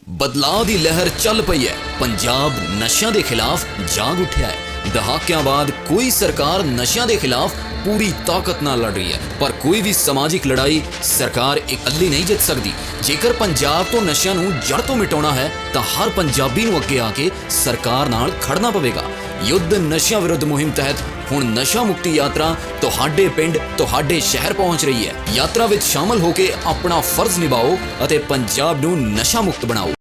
ਬਦਲਾਅ ਦੀ ਲਹਿਰ ਚੱਲ ਪਈ ਹੈ। ਪੰਜਾਬ ਨਸ਼ਿਆਂ ਦੇ ਖਿਲਾਫ ਜਾਗ ਉੱਠਿਆ ਹੈ। ਦਹਾਕਿਆਂ ਬਾਅਦ ਕੋਈ ਸਰਕਾਰ ਨਸ਼ਿਆਂ ਦੇ ਖਿਲਾਫ पूरी ताकत नाल लड़ रही है, पर कोई भी समाजिक लड़ाई सरकार इकल्ली नहीं जित सकती। जेकर पंजाब तो नशियां नूं जड़ तो मिटाउणा है तां हर पंजाबी नूं अगे आके सरकार नाल खड़ना पवेगा। युद्ध नशियां विरुद्ध मुहिम तहत हुण नशा मुक्ति यात्रा तुहाडे पिंड तुहाडे शहर पहुंच रही है। यात्रा विच शामिल होके अपना फर्ज निभाओ अते पंजाब नूं नशा मुक्त बनाओ।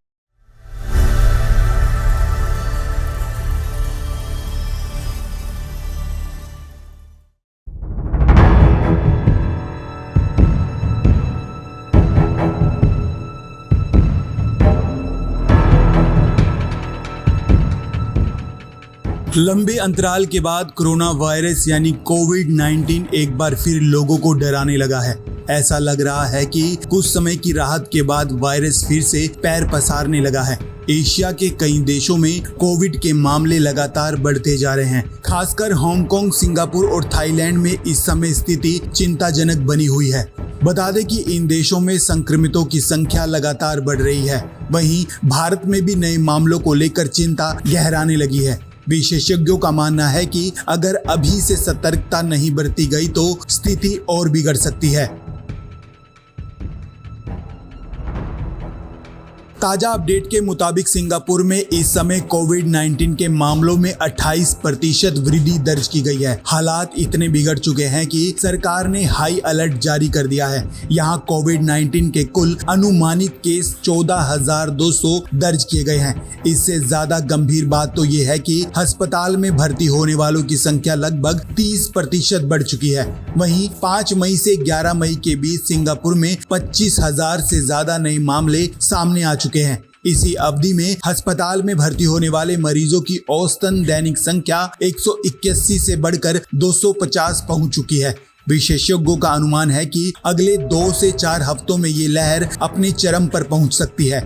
लंबे अंतराल के बाद कोरोना वायरस यानी कोविड-19 एक बार फिर लोगों को डराने लगा है। ऐसा लग रहा है कि कुछ समय की राहत के बाद वायरस फिर से पैर पसारने लगा है। एशिया के कई देशों में कोविड के मामले लगातार बढ़ते जा रहे हैं। खासकर हांगकांग, सिंगापुर और थाईलैंड में इस समय स्थिति चिंताजनक बनी हुई है। बता दें कि इन देशों में संक्रमितों की संख्या लगातार बढ़ रही है। वहीं भारत में भी नए मामलों को लेकर चिंता गहराने लगी है। विशेषज्ञों का मानना है कि अगर अभी से सतर्कता नहीं बरती गई तो स्थिति और बिगड़ सकती है। ताजा अपडेट के मुताबिक सिंगापुर में इस समय कोविड-19 के मामलों में 28% वृद्धि दर्ज की गई है। हालात इतने बिगड़ चुके हैं कि सरकार ने हाई अलर्ट जारी कर दिया है। यहाँ कोविड-19 के कुल अनुमानित केस 14,200 दर्ज किए गए हैं। इससे ज्यादा गंभीर बात तो ये है कि अस्पताल में भर्ती होने वालों की संख्या लगभग 30% बढ़ चुकी है। वहीं 5 मई से 11 मई के बीच सिंगापुर में 25,000 से ज्यादा नए मामले सामने आ चुके हैं। इसी अवधि में अस्पताल में भर्ती होने वाले मरीजों की औसतन दैनिक संख्या 181 से बढ़कर 250 पहुंच चुकी है। विशेषज्ञों का अनुमान है कि अगले 2 से 4 हफ्तों में ये लहर अपने चरम पर पहुंच सकती है।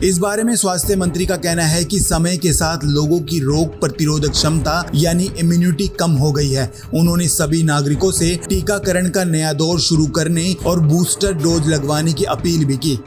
इस बारे में स्वास्थ्य मंत्री का कहना है कि समय के साथ लोगों की रोग प्रतिरोधक क्षमता यानी इम्यूनिटी कम हो गई है। उन्होंने सभी नागरिकों से टीकाकरण का नया दौर शुरू करने और बूस्टर डोज लगवाने की अपील भी की।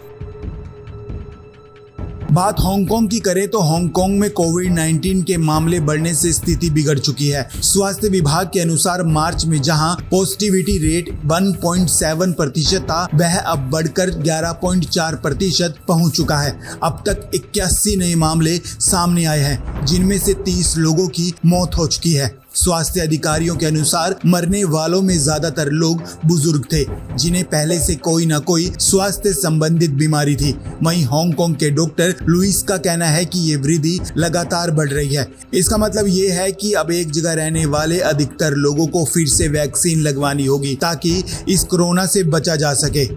बात हांगकांग की करें तो हांगकांग में कोविड-19 के मामले बढ़ने से स्थिति बिगड़ चुकी है। स्वास्थ्य विभाग के अनुसार मार्च में जहां पॉजिटिविटी रेट 1.7% था, वह अब बढ़कर 11.4% पहुंच चुका है। अब तक 81 नए मामले सामने आए हैं, जिनमें से 30 लोगों की मौत हो चुकी है। स्वास्थ्य अधिकारियों के अनुसार मरने वालों में ज्यादातर लोग बुजुर्ग थे, जिन्हें पहले से कोई न कोई स्वास्थ्य संबंधित बीमारी थी। वहीं हांगकांग के डॉक्टर लुइस का कहना है कि ये वृद्धि लगातार बढ़ रही है। इसका मतलब ये है कि अब एक जगह रहने वाले अधिकतर लोगों को फिर से वैक्सीन लगवानी होगी ताकि इस कोरोना से बचा जा सके।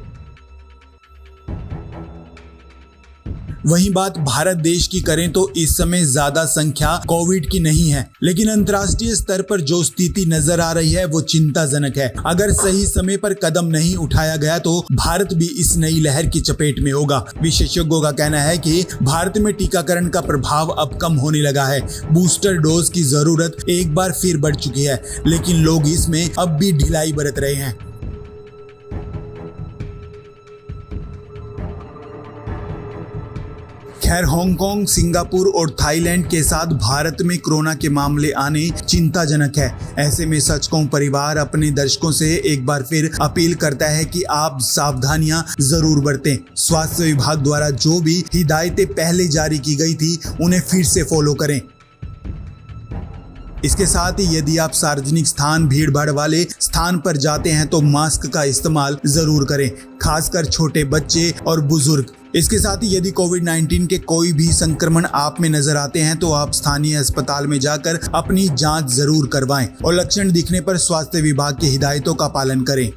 वहीं बात भारत देश की करें तो इस समय ज्यादा संख्या कोविड की नहीं है, लेकिन अंतर्राष्ट्रीय स्तर पर जो स्थिति नजर आ रही है वो चिंताजनक है। अगर सही समय पर कदम नहीं उठाया गया तो भारत भी इस नई लहर की चपेट में होगा। विशेषज्ञों का कहना है कि भारत में टीकाकरण का प्रभाव अब कम होने लगा है। बूस्टर डोज की जरूरत एक बार फिर बढ़ चुकी है, लेकिन लोग इसमें अब भी ढिलाई बरत रहे हैं। खैर, हांगकांग, सिंगापुर और थाईलैंड के साथ भारत में कोरोना के मामले आने चिंताजनक है। ऐसे में सच कहूं, परिवार अपने दर्शकों से एक बार फिर अपील करता है कि आप सावधानियां जरूर बरतें। स्वास्थ्य विभाग द्वारा जो भी हिदायतें पहले जारी की गई थी, उन्हें फिर से फॉलो करें। इसके साथ ही यदि आप सार्वजनिक स्थान, भीड़ भाड़ वाले स्थान पर जाते हैं तो मास्क का इस्तेमाल जरूर करें, खासकर छोटे बच्चे और बुजुर्ग। इसके साथ ही यदि कोविड-19 के कोई भी संक्रमण आप में नजर आते हैं तो आप स्थानीय अस्पताल में जाकर अपनी जांच जरूर करवाएं और लक्षण दिखने पर स्वास्थ्य विभाग की हिदायतों का पालन करें।